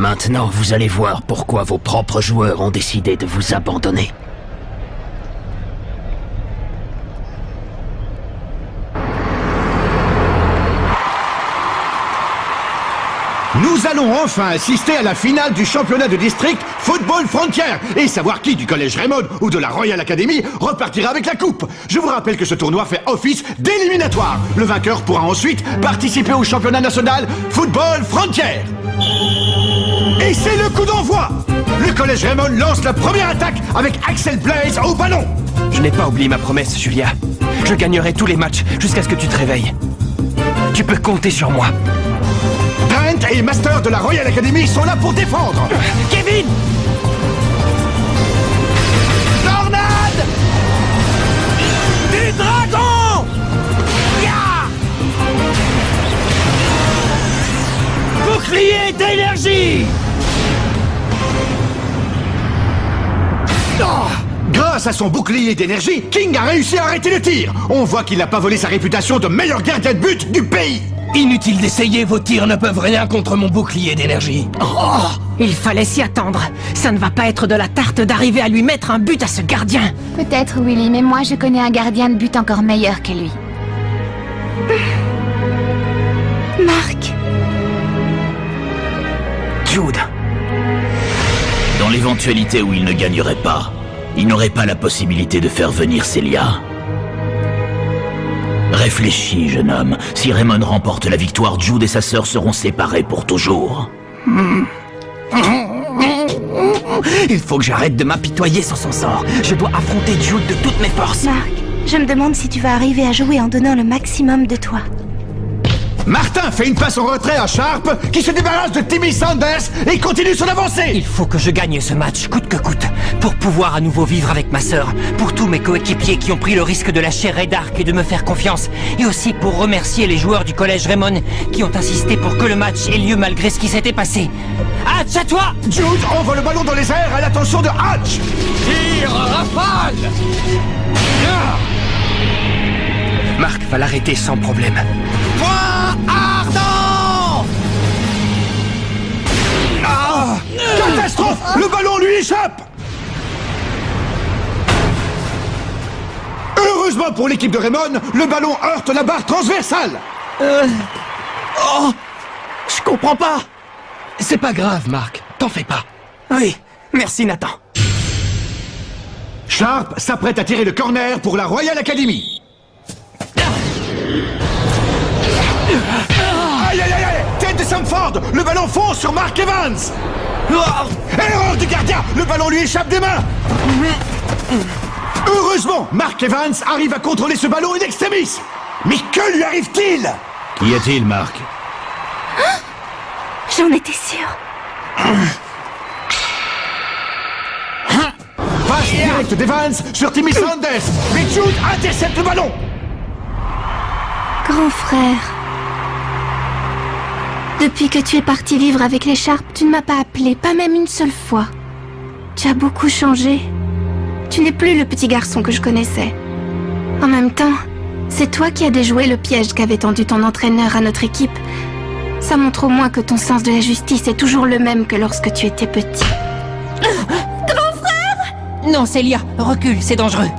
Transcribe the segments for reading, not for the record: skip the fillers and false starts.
Maintenant, vous allez voir pourquoi vos propres joueurs ont décidé de vous abandonner. Nous allons enfin assister à la finale du championnat de district Football Frontier et savoir qui du collège Raymond ou de la Royal Academy repartira avec la coupe. Je vous rappelle que ce tournoi fait office d'éliminatoire. Le vainqueur pourra ensuite participer au championnat national Football Frontier. Et c'est le coup d'envoi. Le collège Raymond lance la première attaque avec Axel Blaze au ballon. Je n'ai pas oublié ma promesse, Julia. Je gagnerai tous les matchs jusqu'à ce que tu te réveilles. Tu peux compter sur moi. Trent et Master de la Royal Academy sont là pour défendre. Kevin! Tornade! Du dragon! Ya! Bouclier d'énergie! Oh! Grâce à son bouclier d'énergie, King a réussi à arrêter le tir. On voit qu'il n'a pas volé sa réputation de meilleur gardien de but du pays. Inutile d'essayer, vos tirs ne peuvent rien contre mon bouclier d'énergie. Oh, il fallait s'y attendre. Ça ne va pas être de la tarte d'arriver à lui mettre un but à ce gardien. Peut-être, Willy, mais moi je connais un gardien de but encore meilleur que lui. Marc. Jude. Dans l'éventualité où il ne gagnerait pas, il n'aurait pas la possibilité de faire venir Celia. Réfléchis, jeune homme. Si Raymond remporte la victoire, Jude et sa sœur seront séparés pour toujours. Il faut que j'arrête de m'apitoyer sur son sort. Je dois affronter Jude de toutes mes forces. Marc, je me demande si tu vas arriver à jouer en donnant le maximum de toi. Martin fait une passe en retrait à Sharp qui se débarrasse de Timmy Sanders et continue son avancée. Il faut que je gagne ce match, coûte que coûte, pour pouvoir à nouveau vivre avec ma sœur, pour tous mes coéquipiers qui ont pris le risque de lâcher Red Ark et de me faire confiance, et aussi pour remercier les joueurs du collège Raymond qui ont insisté pour que le match ait lieu malgré ce qui s'était passé. Hatch, à toi! Jude envoie le ballon dans les airs à l'attention de Hatch. Tire rafale! Marc va l'arrêter sans problème. Point ardent! Ah! Catastrophe! Le ballon lui échappe! Heureusement pour l'équipe de Raymond, le ballon heurte la barre transversale. Oh! Je comprends pas! C'est pas grave, Marc. T'en fais pas. Oui, merci, Nathan. Sharp s'apprête à tirer le corner pour la Royal Academy. Aïe aïe aïe aïe! Tête de Samford! Le ballon fonce sur Mark Evans! Erreur du gardien! Le ballon lui échappe des mains! Heureusement, Mark Evans arrive à contrôler ce ballon in extremis! Mais que lui arrive-t-il? Qu'y a-t-il, Marc? J'en étais sûre. Passe directe d'Evans sur Timmy Sanders! Mais Jude intercepte le ballon! Grand frère. Depuis que tu es parti vivre avec les Sharp, tu ne m'as pas appelé, pas même une seule fois. Tu as beaucoup changé. Tu n'es plus le petit garçon que je connaissais. En même temps, c'est toi qui as déjoué le piège qu'avait tendu ton entraîneur à notre équipe. Ça montre au moins que ton sens de la justice est toujours le même que lorsque tu étais petit. Grand frère! Non, Celia, recule, c'est dangereux.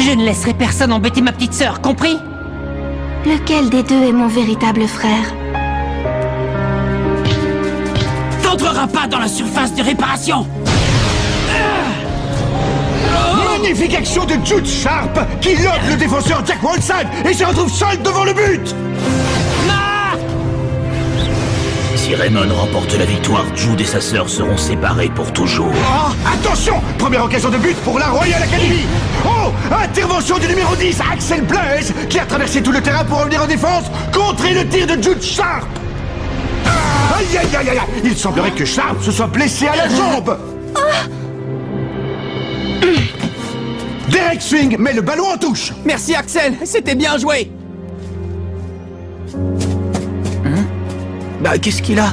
Je ne laisserai personne embêter ma petite sœur, compris? Lequel des deux est mon véritable frère? T'entreras pas dans la surface de réparation! Magnifique action de Jude Sharp qui lobe le défenseur Jack Walside et se retrouve seul devant le but! Si Raymond remporte la victoire, Jude et sa sœur seront séparés pour toujours. Oh, attention! Première occasion de but pour la Royal Academy! Oh! Intervention du numéro 10, Axel Blaze, qui a traversé tout le terrain pour revenir en défense, contrer le tir de Jude Sharp! Aïe aïe aïe aïe! Il semblerait que Sharp se soit blessé à la jambe! Derek Swing met le ballon en touche! Merci, Axel. C'était bien joué. Bah, qu'est-ce qu'il a?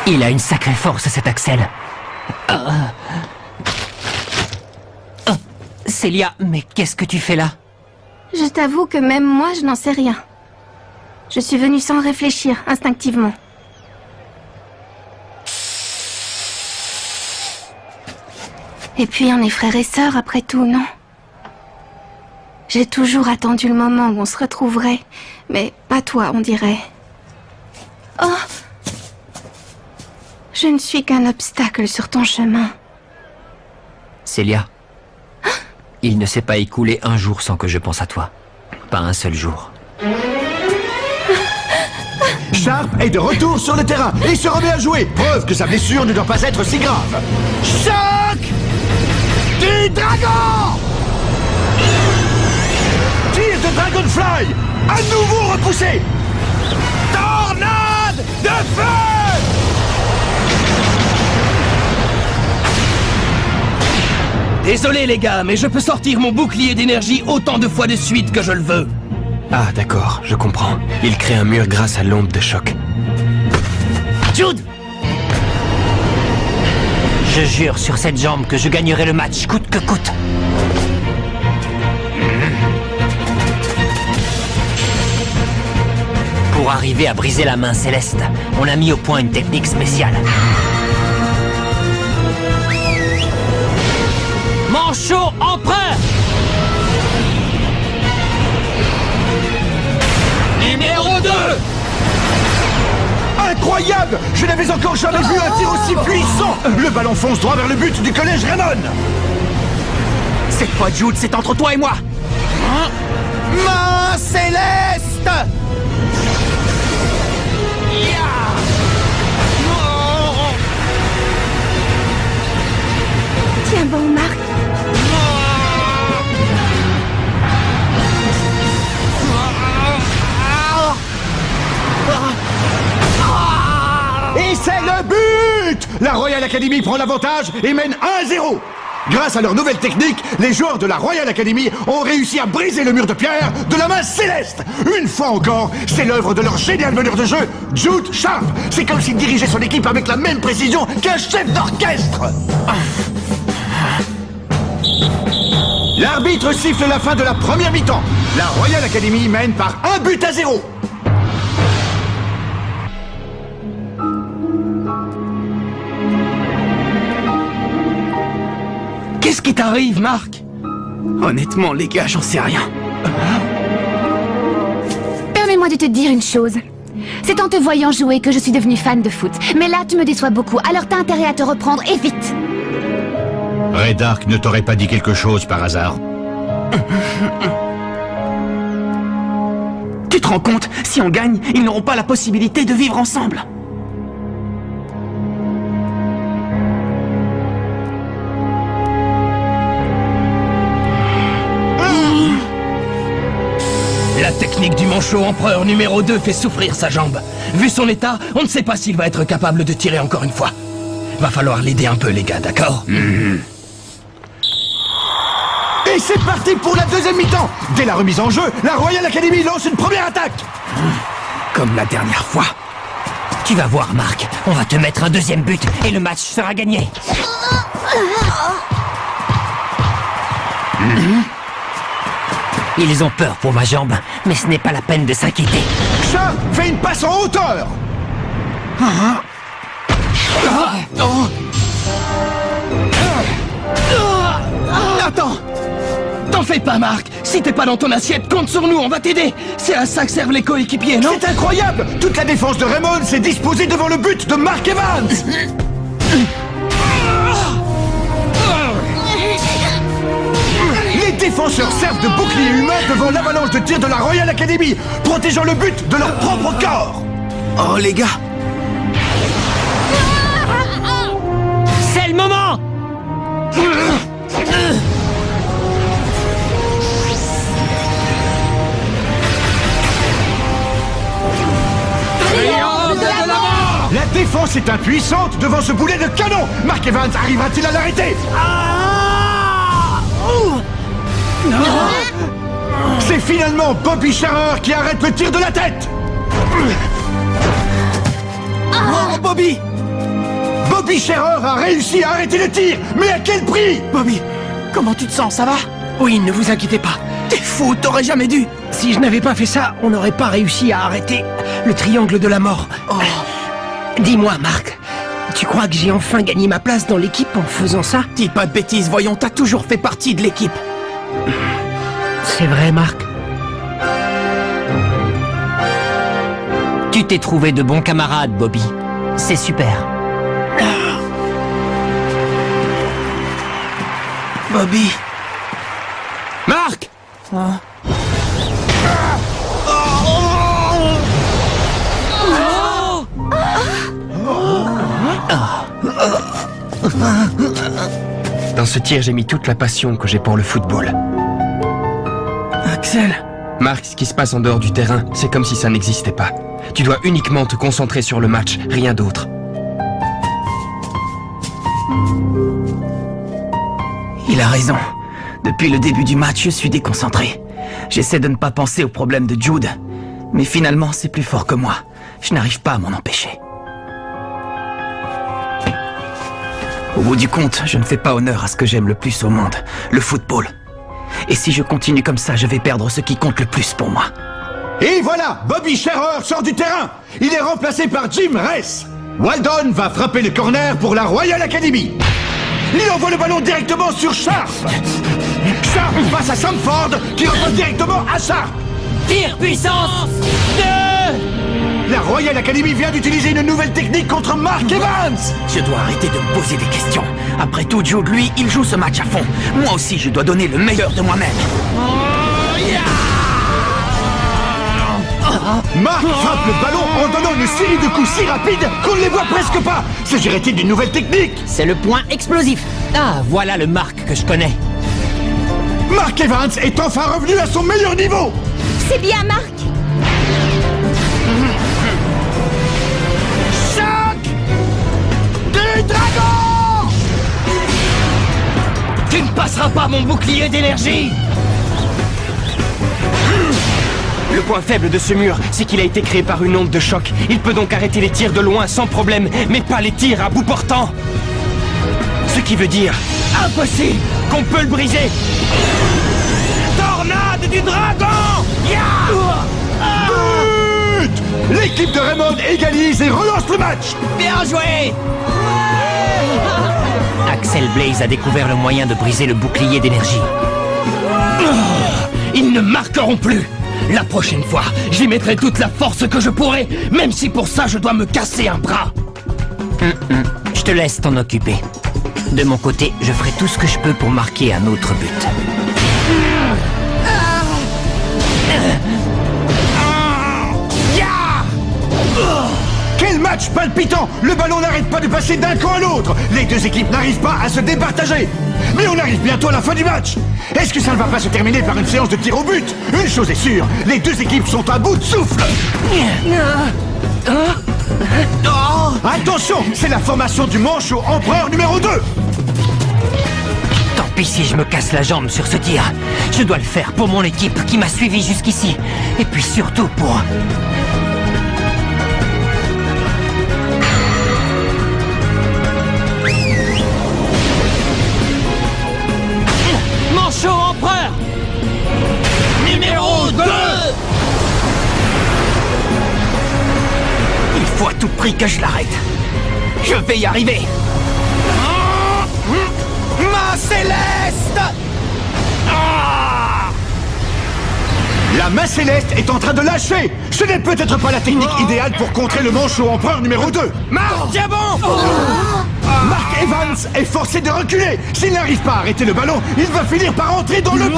Il a une sacrée force, cet Axel. Célia, mais qu'est-ce que tu fais là? Je t'avoue que même moi, je n'en sais rien. Je suis venue sans réfléchir, instinctivement. Et puis on est frères et sœurs après tout, non? J'ai toujours attendu le moment où on se retrouverait, mais pas toi, on dirait. Oh! Je ne suis qu'un obstacle sur ton chemin. Célia, il ne s'est pas écoulé un jour sans que je pense à toi. Pas un seul jour. Sharp est de retour sur le terrain et se remet à jouer. Preuve que sa blessure ne doit pas être si grave. Choc du dragon! Tir de Dragonfly! À nouveau repoussé! Tornade de feu! Désolé les gars, mais je peux sortir mon bouclier d'énergie autant de fois de suite que je le veux. Ah d'accord, je comprends. Il crée un mur grâce à l'onde de choc. Jude! Je jure sur cette jambe que je gagnerai le match, coûte que coûte. Pour arriver à briser la main céleste, on a mis au point une technique spéciale. Manchot empereur! Numéro 2! Incroyable! Je n'avais encore jamais vu un tir aussi puissant! Le ballon fonce droit vers le but du collège Raymond! Cette fois, Jude, c'est entre toi et moi! Main céleste! Tiens bon, Marc. Et c'est le but! La Royal Academy prend l'avantage et mène 1-0. Grâce à leur nouvelle technique, les joueurs de la Royal Academy ont réussi à briser le mur de pierre de la main céleste. Une fois encore, c'est l'œuvre de leur génial meneur de jeu, Jude Sharp. C'est comme s'il dirigeait son équipe avec la même précision qu'un chef d'orchestre. L'arbitre siffle la fin de la première mi-temps. La Royal Academy mène par 1-0. Qu'est-ce qui t'arrive, Marc? Honnêtement, les gars, j'en sais rien. Permets-moi de te dire une chose. C'est en te voyant jouer que je suis devenue fan de foot. Mais là, tu me déçois beaucoup, alors t'as intérêt à te reprendre, et vite. Red Ark ne t'aurait pas dit quelque chose par hasard? Tu te rends compte? Si on gagne, ils n'auront pas la possibilité de vivre ensemble. La technique du manchot empereur numéro 2 fait souffrir sa jambe. Vu son état, on ne sait pas s'il va être capable de tirer encore une fois. Va falloir l'aider un peu, les gars, d'accord? Et c'est parti pour la deuxième mi-temps. Dès la remise en jeu, la Royal Academy lance une première attaque. Comme la dernière fois. Tu vas voir, Marc, on va te mettre un deuxième but et le match sera gagné. Ils ont peur pour ma jambe, mais ce n'est pas la peine de s'inquiéter. Sharp fait une passe en hauteur. Attends! T'en fais pas, Marc! Si t'es pas dans ton assiette, compte sur nous, on va t'aider! C'est à ça que servent les coéquipiers, non? C'est incroyable! Toute la défense de Raymond s'est disposée devant le but de Mark Evans. Les défenseurs servent de bouclier humain devant l'avalanche de tirs de la Royal Academy, protégeant le but de leur propre corps. Oh, les gars! C'est le moment! La défense est impuissante devant ce boulet de canon. Mark Evans arrivera-t-il à l'arrêter? C'est finalement Bobby Scharer qui arrête le tir de la tête. Oh, Bobby! Bobby Scherer a réussi à arrêter le tir, mais à quel prix? Bobby, comment tu te sens, ça va? Oui, ne vous inquiétez pas. T'es fou, t'aurais jamais dû. Si je n'avais pas fait ça, on n'aurait pas réussi à arrêter le triangle de la mort. Dis-moi, Marc, tu crois que j'ai enfin gagné ma place dans l'équipe en faisant ça? Dis pas de bêtises, voyons, t'as toujours fait partie de l'équipe. C'est vrai, Marc. Tu t'es trouvé de bons camarades, Bobby. C'est super. Bobby. Marc! Dans ce tir, j'ai mis toute la passion que j'ai pour le football. Axel. Marc, ce qui se passe en dehors du terrain, c'est comme si ça n'existait pas. Tu dois uniquement te concentrer sur le match, rien d'autre. Il a raison. Depuis le début du match, je suis déconcentré. J'essaie de ne pas penser aux problèmes de Jude. Mais finalement, c'est plus fort que moi. Je n'arrive pas à m'en empêcher. Au bout du compte, je ne fais pas honneur à ce que j'aime le plus au monde, le football. Et si je continue comme ça, je vais perdre ce qui compte le plus pour moi. Et voilà, Bobby Scherer sort du terrain. Il est remplacé par Jim Ress. Waldon va frapper le corner pour la Royal Academy. Il envoie le ballon directement sur Sharp. Sharp passe à Samford, qui repasse directement à Sharp. Tir puissance 2! La Royal Academy vient d'utiliser une nouvelle technique contre Mark Evans. Je dois arrêter de me poser des questions. Après tout, Jude, lui, il joue ce match à fond. Moi aussi, je dois donner le meilleur de moi-même. Mark frappe le ballon en donnant une série de coups si rapides qu'on ne les voit presque pas. S'agirait-il d'une nouvelle technique? C'est le point explosif. Ah, voilà le Marc que je connais. Mark Evans est enfin revenu à son meilleur niveau. C'est bien, Marc. Choc du dragon! Tu ne passeras pas mon bouclier d'énergie! Le point faible de ce mur, c'est qu'il a été créé par une onde de choc. Il peut donc arrêter les tirs de loin sans problème, mais pas les tirs à bout portant. Ce qui veut dire impossible qu'on peut le briser. Tornade du dragon! But! L'équipe de Raymond égalise et relance le match. Bien joué! Axel Blaze a découvert le moyen de briser le bouclier d'énergie. Ils ne marqueront plus! La prochaine fois, j'y mettrai toute la force que je pourrai, même si pour ça je dois me casser un bras. Je te laisse t'en occuper. De mon côté, je ferai tout ce que je peux pour marquer un autre but. Quel match palpitant! Le ballon n'arrête pas de passer d'un camp à l'autre. Les deux équipes n'arrivent pas à se départager. Mais on arrive bientôt à la fin du match. Est-ce que ça ne va pas se terminer par une séance de tir au but? Une chose est sûre, les deux équipes sont à bout de souffle. Attention, c'est la formation du manchot empereur numéro 2. Tant pis si je me casse la jambe sur ce tir. Je dois le faire pour mon équipe qui m'a suivi jusqu'ici. Et puis surtout pour... Manchot empereur Numéro 2! Il faut à tout prix que je l'arrête. Je vais y arriver. Ma Céleste! La main céleste est en train de lâcher. Ce n'est peut-être pas la technique idéale pour contrer le manchot empereur numéro 2. Marc Diamant! Mark Evans est forcé de reculer. S'il n'arrive pas à arrêter le ballon, il va finir par entrer dans le but.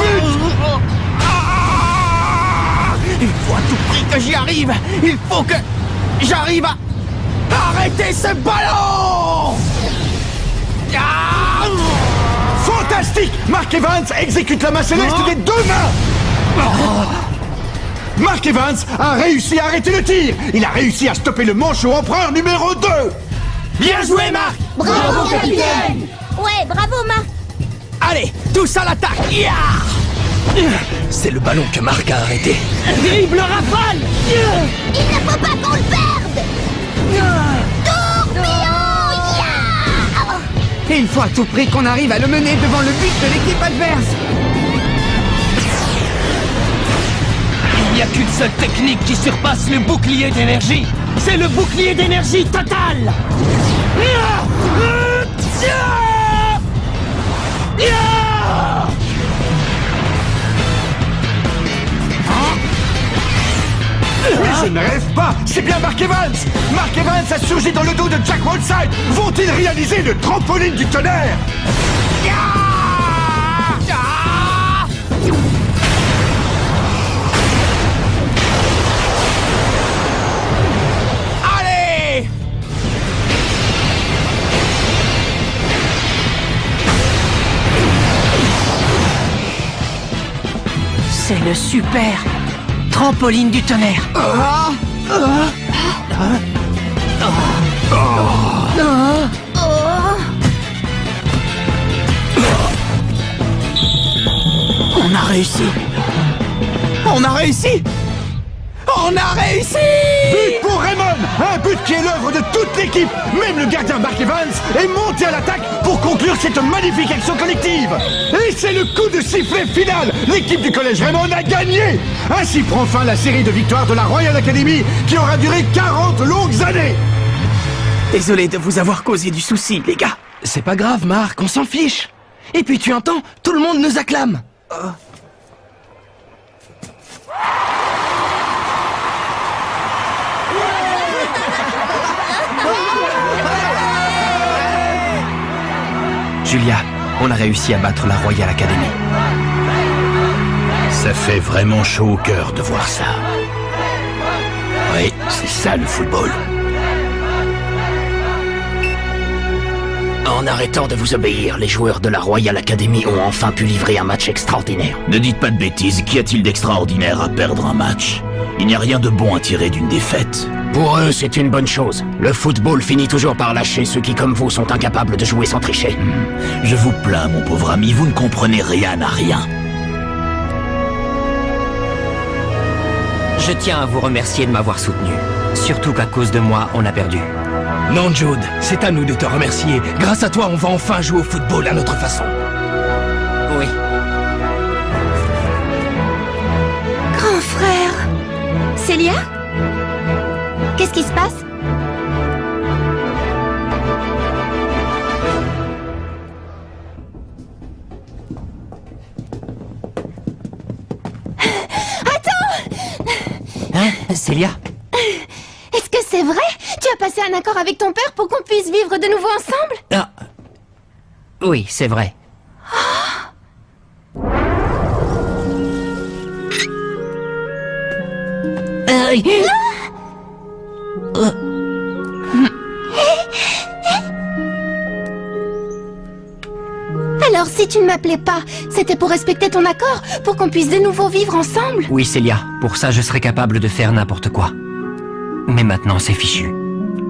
Il faut à tout prix que j'y arrive. Il faut que j'arrive à arrêter ce ballon. Fantastique! Mark Evans exécute la main céleste des deux mains. Mark Evans a réussi à arrêter le tir. Il a réussi à stopper le manchot empereur numéro 2. Bien joué, Marc! Bravo, capitaine! Ouais, bravo, Marc! Allez, tous à l'attaque! C'est le ballon que Marc a arrêté. Dribble rafale! Il ne faut pas qu'on le perde! Tourbillon! Et il faut à tout prix qu'on arrive à le mener devant le but de l'équipe adverse. Il n'y a qu'une seule technique qui surpasse le bouclier d'énergie. C'est le bouclier d'énergie total. Mais je ne rêve pas. C'est bien Mark Evans. Mark Evans a surgi dans le dos de Jack Whiteside. Vont-ils réaliser le trampoline du tonnerre? Allez! C'est le super trampoline du tonnerre. On a réussi. On a réussi. On a réussi. But pour Raymond. Un but qui est l'œuvre de toute l'équipe. Même le gardien Mark Evans est monté à l'attaque pour conclure cette magnifique action collective. Et c'est le coup de sifflet final. L'équipe du collège Raymond a gagné. Ainsi prend fin la série de victoires de la Royal Academy qui aura duré 40 longues années. Désolé de vous avoir causé du souci, les gars. C'est pas grave, Marc, on s'en fiche. Et puis tu entends, tout le monde nous acclame. Julia, on a réussi à battre la Royal Academy. Ça fait vraiment chaud au cœur de voir ça. Oui, c'est ça le football. En arrêtant de vous obéir, les joueurs de la Royal Academy ont enfin pu livrer un match extraordinaire. Ne dites pas de bêtises, qu'y a-t-il d'extraordinaire à perdre un match? Il n'y a rien de bon à tirer d'une défaite. Pour eux, c'est une bonne chose. Le football finit toujours par lâcher ceux qui, comme vous, sont incapables de jouer sans tricher. Je vous plains, mon pauvre ami, vous ne comprenez rien à rien. Je tiens à vous remercier de m'avoir soutenu. Surtout qu'à cause de moi, on a perdu. Non, Jude, c'est à nous de te remercier. Grâce à toi, on va enfin jouer au football à notre façon. Oui. Grand frère. Célia? Qu'est-ce qui se passe? Hein, Célia? Est-ce que c'est vrai? Tu as passé un accord avec ton père pour qu'on puisse vivre de nouveau ensemble? Ah. Oui, c'est vrai. Alors si tu ne m'appelais pas, c'était pour respecter ton accord? Pour qu'on puisse de nouveau vivre ensemble? Oui, Célia, pour ça je serais capable de faire n'importe quoi. Mais maintenant c'est fichu.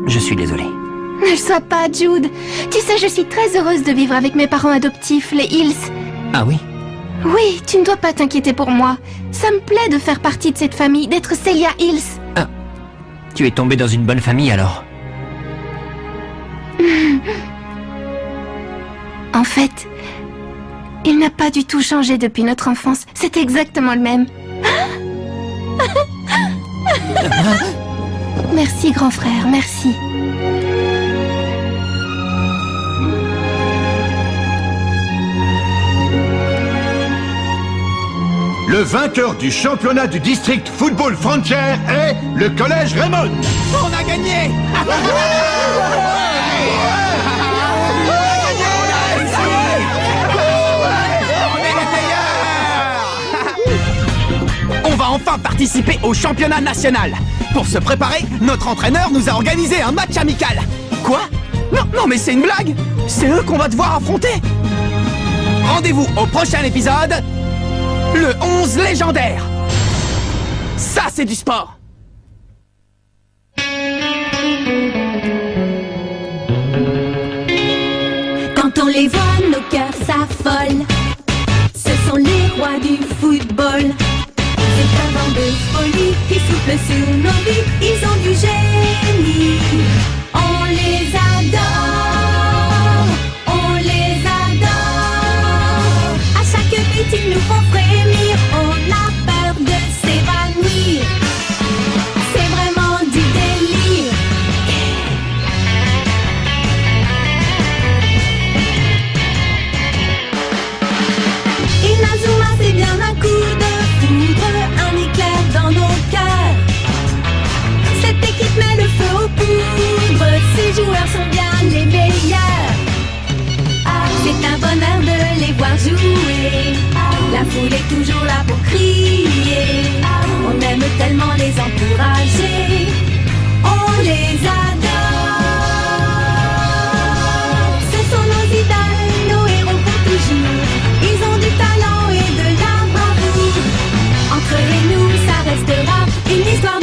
Je suis désolé. Ne le sois pas, Jude. Tu sais, je suis très heureuse de vivre avec mes parents adoptifs, les Hills. Ah oui? Oui, tu ne dois pas t'inquiéter pour moi. Ça me plaît de faire partie de cette famille, d'être Célia Hills. Ah. Tu es tombée dans une bonne famille alors? En fait, il n'a pas du tout changé depuis notre enfance. C'est exactement le même. Merci, grand frère, merci. Le vainqueur du championnat du district Football Frontier est le collège Raymond. On a gagné. On va enfin participer au championnat national. Pour se préparer, notre entraîneur nous a organisé un match amical. Quoi? Non, mais c'est une blague. C'est eux qu'on va devoir affronter. Rendez-vous au prochain épisode. Le 11 légendaire. Ça, c'est du sport. Quand on les voit, nos cœurs s'affolent. Ce sont les rois du football. C'est un vent de folie qui souffle sur nos vies. Ils ont du génie. On les adore. On tellement les encourager. On les adore. Ce sont nos idoles, nos héros pour toujours. Ils ont du talent et de la bravoure. Entre eux et nous, ça restera une histoire